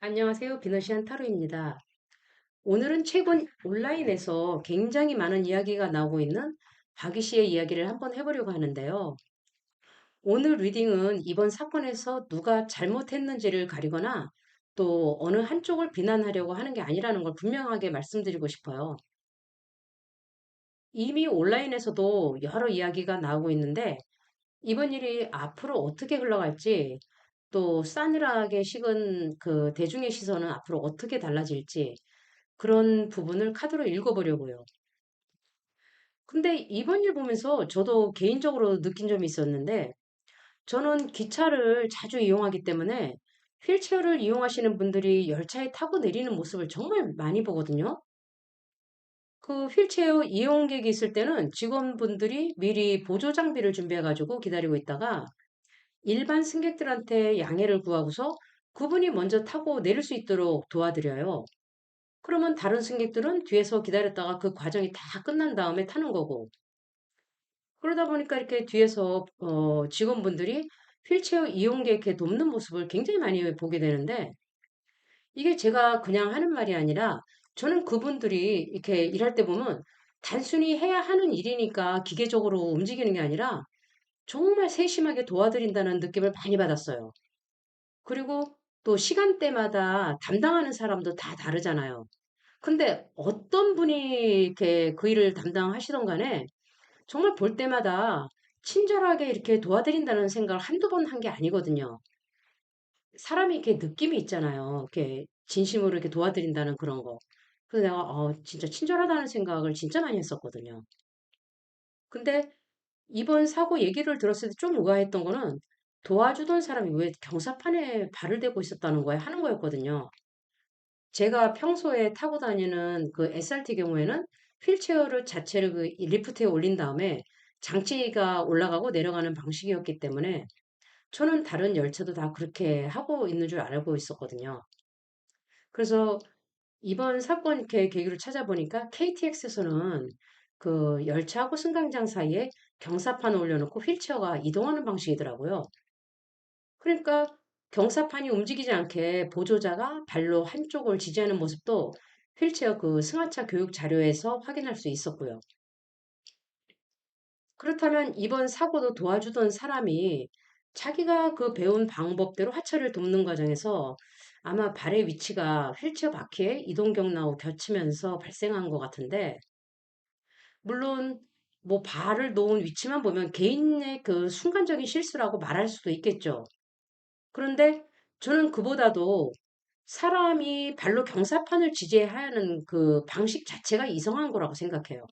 안녕하세요. 비너시안 타로입니다. 오늘은 최근 온라인에서 굉장히 많은 이야기가 나오고 있는 박이 씨의 이야기를 한번 해보려고 하는데요. 오늘 리딩은 이번 사건에서 누가 잘못했는지를 가리거나 또 어느 한쪽을 비난하려고 하는 게 아니라는 걸 분명하게 말씀드리고 싶어요. 이미 온라인에서도 여러 이야기가 나오고 있는데 이번 일이 앞으로 어떻게 흘러갈지 또 싸늘하게 식은 그 대중의 시선은 앞으로 어떻게 달라질지 그런 부분을 카드로 읽어보려고요. 근데 이번 일 보면서 저도 개인적으로 느낀 점이 있었는데, 저는 기차를 자주 이용하기 때문에 휠체어를 이용하시는 분들이 열차에 타고 내리는 모습을 정말 많이 보거든요. 그 휠체어 이용객이 있을 때는 직원분들이 미리 보조 장비를 준비해가지고 기다리고 있다가 일반 승객들한테 양해를 구하고서 그분이 먼저 타고 내릴 수 있도록 도와드려요. 그러면 다른 승객들은 뒤에서 기다렸다가 그 과정이 다 끝난 다음에 타는 거고. 그러다 보니까 이렇게 뒤에서 직원분들이 휠체어 이용객 이렇게 돕는 모습을 굉장히 많이 보게 되는데 이게 제가 그냥 하는 말이 아니라 저는 그분들이 이렇게 일할 때 보면 단순히 해야 하는 일이니까 기계적으로 움직이는 게 아니라 정말 세심하게 도와드린다는 느낌을 많이 받았어요. 그리고 또 시간대마다 담당하는 사람도 다 다르잖아요. 근데 어떤 분이 이렇게 그 일을 담당하시던 간에 정말 볼 때마다 친절하게 이렇게 도와드린다는 생각을 한두 번 한 게 아니거든요. 사람이 이렇게 느낌이 있잖아요. 이렇게 진심으로 이렇게 도와드린다는 그런 거. 그래서 내가 진짜 친절하다는 생각을 진짜 많이 했었거든요. 근데 이번 사고 얘기를 들었을 때 좀 의아했던 거는 도와주던 사람이 왜 경사판에 발을 대고 있었다는 거에 하는 거였거든요. 제가 평소에 타고 다니는 그 SRT 경우에는 휠체어를 자체를 그 리프트에 올린 다음에 장치가 올라가고 내려가는 방식이었기 때문에 저는 다른 열차도 다 그렇게 하고 있는 줄 알고 있었거든요. 그래서 이번 사건 이렇게 계기로 찾아보니까 KTX에서는 그 열차하고 승강장 사이에 경사판을 올려놓고 휠체어가 이동하는 방식이더라고요. 그러니까 경사판이 움직이지 않게 보조자가 발로 한쪽을 지지하는 모습도 휠체어 그 승하차 교육 자료에서 확인할 수 있었고요. 그렇다면 이번 사고도 도와주던 사람이 자기가 그 배운 방법대로 하차를 돕는 과정에서 아마 발의 위치가 휠체어 바퀴에 이동 경로하고 겹치면서 발생한 것 같은데, 물론 뭐 발을 놓은 위치만 보면 개인의 그 순간적인 실수라고 말할 수도 있겠죠. 그런데 저는 그보다도 사람이 발로 경사판을 지지해야 하는 그 방식 자체가 이상한 거라고 생각해요.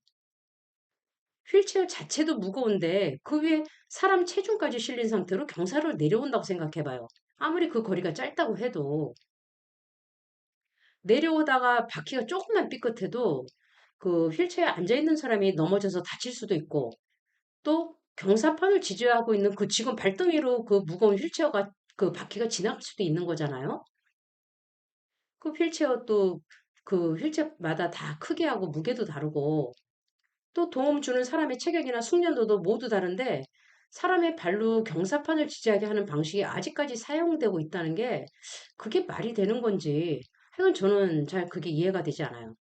휠체어 자체도 무거운데 그 위에 사람 체중까지 실린 상태로 경사를 내려온다고 생각해 봐요. 아무리 그 거리가 짧다고 해도 내려오다가 바퀴가 조금만 삐끗해도 그 휠체어에 앉아 있는 사람이 넘어져서 다칠 수도 있고 또 경사판을 지지하고 있는 그 직원 발등위로 그 무거운 휠체어가 그 바퀴가 지나갈 수도 있는 거잖아요. 그 휠체어 또 그 휠체어마다 다 크기하고 무게도 다르고 또 도움 주는 사람의 체격이나 숙련도도 모두 다른데 사람의 발로 경사판을 지지하게 하는 방식이 아직까지 사용되고 있다는 게 그게 말이 되는 건지 하여간 저는 잘 그게 이해가 되지 않아요.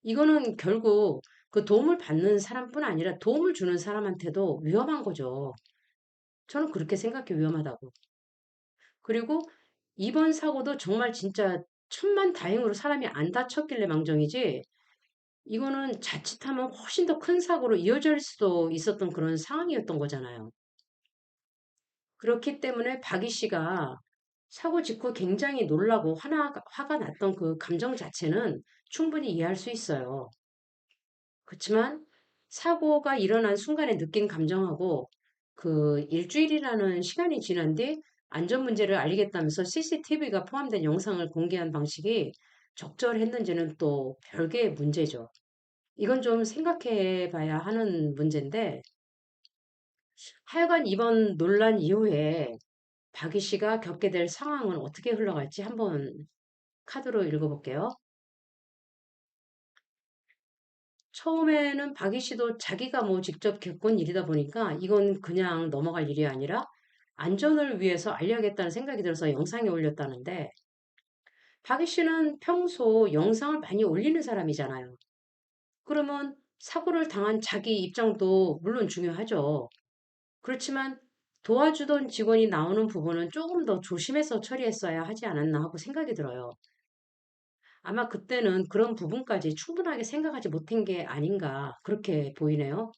이거는 결국 그 도움을 받는 사람뿐 아니라 도움을 주는 사람한테도 위험한 거죠. 저는 그렇게 생각해 위험하다고. 그리고 이번 사고도 정말 진짜 천만 다행으로 사람이 안 다쳤길래 망정이지 이거는 자칫하면 훨씬 더 큰 사고로 이어질 수도 있었던 그런 상황이었던 거잖아요. 그렇기 때문에 박이 씨가 사고 직후 굉장히 놀라고 화가 났던 그 감정 자체는 충분히 이해할 수 있어요. 그렇지만 사고가 일어난 순간에 느낀 감정하고 그 일주일이라는 시간이 지난 뒤 안전 문제를 알리겠다면서 CCTV가 포함된 영상을 공개한 방식이 적절했는지는 또 별개의 문제죠. 이건 좀 생각해 봐야 하는 문제인데 하여간 이번 논란 이후에 박이 씨가 겪게 될 상황은 어떻게 흘러갈지 한번 카드로 읽어볼게요. 처음에는 박이 씨도 자기가 뭐 직접 겪은 일이다 보니까 이건 그냥 넘어갈 일이 아니라 안전을 위해서 알려야겠다는 생각이 들어서 영상에 올렸다는데 박희 씨는 평소 영상을 많이 올리는 사람이잖아요. 그러면 사고를 당한 자기 입장도 물론 중요하죠. 그렇지만 도와주던 직원이 나오는 부분은 조금 더 조심해서 처리했어야 하지 않았나 하고 생각이 들어요. 아마 그때는 그런 부분까지 충분하게 생각하지 못한 게 아닌가 그렇게 보이네요.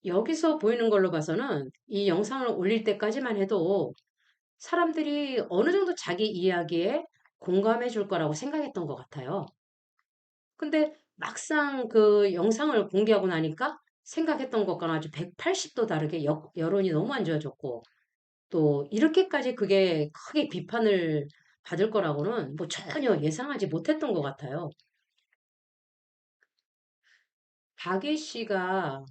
여기서 보이는 걸로 봐서는 이 영상을 올릴 때까지만 해도 사람들이 어느 정도 자기 이야기에 공감해 줄 거라고 생각했던 것 같아요. 근데 막상 그 영상을 공개하고 나니까 생각했던 것과는 아주 180도 다르게 여론이 너무 안 좋아졌고 또 이렇게까지 그게 크게 비판을 받을 거라고는 뭐 전혀 예상하지 못했던 것 같아요. 박예 씨가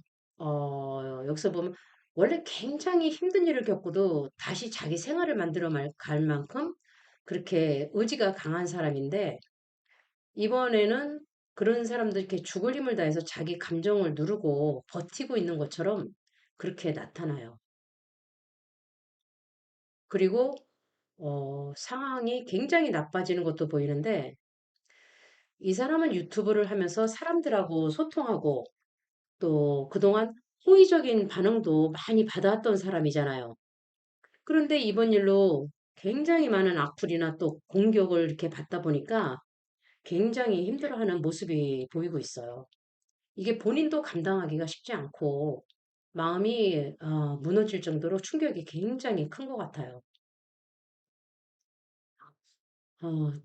여기서 보면 원래 굉장히 힘든 일을 겪고도 다시 자기 생활을 만들어 갈 만큼 그렇게 의지가 강한 사람인데 이번에는 그런 사람들 이렇게 죽을 힘을 다해서 자기 감정을 누르고 버티고 있는 것처럼 그렇게 나타나요. 그리고 상황이 굉장히 나빠지는 것도 보이는데 이 사람은 유튜브를 하면서 사람들하고 소통하고 또 그동안 호의적인 반응도 많이 받아왔던 사람이잖아요. 그런데 이번 일로 굉장히 많은 악플이나 또 공격을 이렇게 받다 보니까 굉장히 힘들어하는 모습이 보이고 있어요. 이게 본인도 감당하기가 쉽지 않고 마음이 무너질 정도로 충격이 굉장히 큰 것 같아요.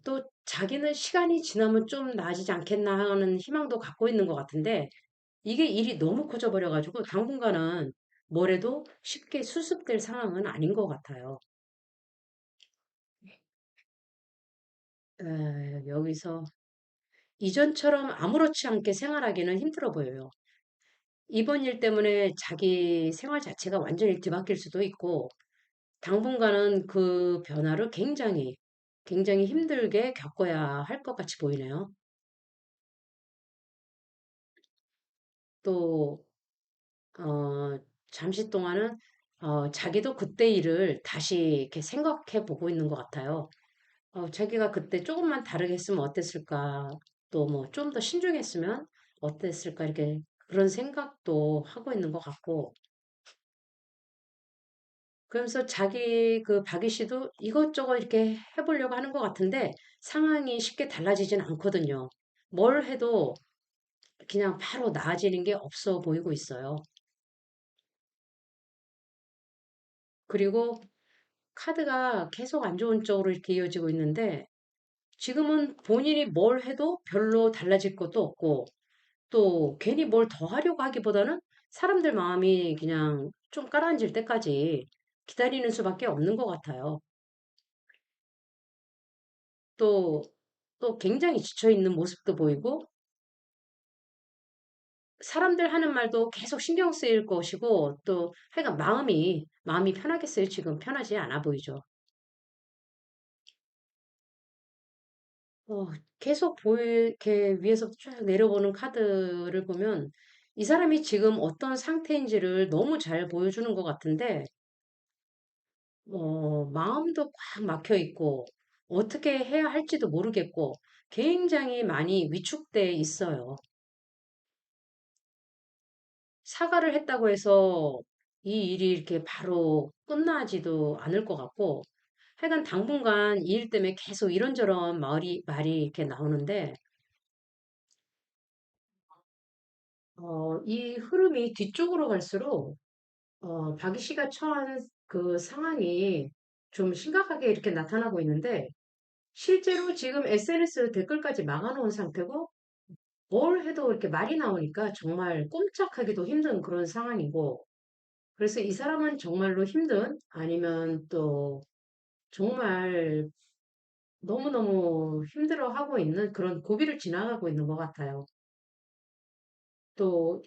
또 자기는 시간이 지나면 좀 나아지지 않겠나 하는 희망도 갖고 있는 것 같은데 이게 일이 너무 커져 버려가지고 당분간은 뭐래도 쉽게 수습될 상황은 아닌 것 같아요. 여기서 이전처럼 아무렇지 않게 생활하기는 힘들어 보여요. 이번 일 때문에 자기 생활 자체가 완전히 뒤바뀔 수도 있고 당분간은 그 변화를 굉장히 힘들게 겪어야 할 것 같이 보이네요. 또, 잠시 동안은, 자기도 그때 일을 다시 이렇게 생각해 보고 있는 것 같아요. 자기가 그때 조금만 다르게 했으면 어땠을까? 또 뭐 좀 더 신중했으면 어땠을까? 이렇게 그런 생각도 하고 있는 것 같고, 그러면서 자기 그 박이 씨도 이것저것 이렇게 해보려고 하는 것 같은데 상황이 쉽게 달라지진 않거든요. 뭘 해도 그냥 바로 나아지는 게 없어 보이고 있어요. 그리고 카드가 계속 안 좋은 쪽으로 이렇게 이어지고 있는데 지금은 본인이 뭘 해도 별로 달라질 것도 없고 또 괜히 뭘 더 하려고 하기보다는 사람들 마음이 그냥 좀 가라앉을 때까지 기다리는 수밖에 없는 것 같아요. 또, 또 굉장히 지쳐있는 모습도 보이고 사람들 하는 말도 계속 신경 쓰일 것이고 또 하여간 마음이 편하겠어요. 지금 편하지 않아 보이죠. 어, 계속 이렇게 위에서 쭉 내려보는 카드를 보면 이 사람이 지금 어떤 상태인지를 너무 잘 보여주는 것 같은데 마음도 꽉 막혀 있고 어떻게 해야 할지도 모르겠고 굉장히 많이 위축돼 있어요. 사과를 했다고 해서 이 일이 이렇게 바로 끝나지도 않을 것 같고, 하여간 당분간 이 일 때문에 계속 이런저런 말이 이렇게 나오는데, 이 흐름이 뒤쪽으로 갈수록, 박이 씨가 처한 그 상황이 좀 심각하게 이렇게 나타나고 있는데, 실제로 지금 SNS 댓글까지 막아놓은 상태고, 뭘 해도 이렇게 말이 나오니까 정말 꼼짝하기도 힘든 그런 상황이고, 그래서 이 사람은 정말로 힘든 아니면 또 정말 너무너무 힘들어하고 있는 그런 고비를 지나가고 있는 것 같아요. 또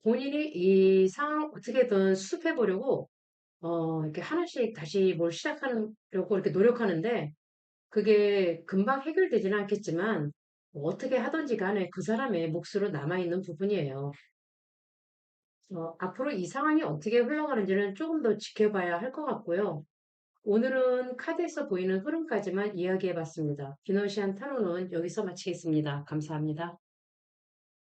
본인이 이 상황 어떻게든 수습해 보려고 이렇게 하나씩 다시 뭘 시작하려고 이렇게 노력하는데 그게 금방 해결되지는 않겠지만 뭐 어떻게 하든지 간에 그 사람의 몫으로 남아있는 부분이에요. 앞으로 이 상황이 어떻게 흘러가는지는 조금 더 지켜봐야 할 것 같고요. 오늘은 카드에서 보이는 흐름까지만 이야기해 봤습니다. 비너시안 타로는 여기서 마치겠습니다. 감사합니다.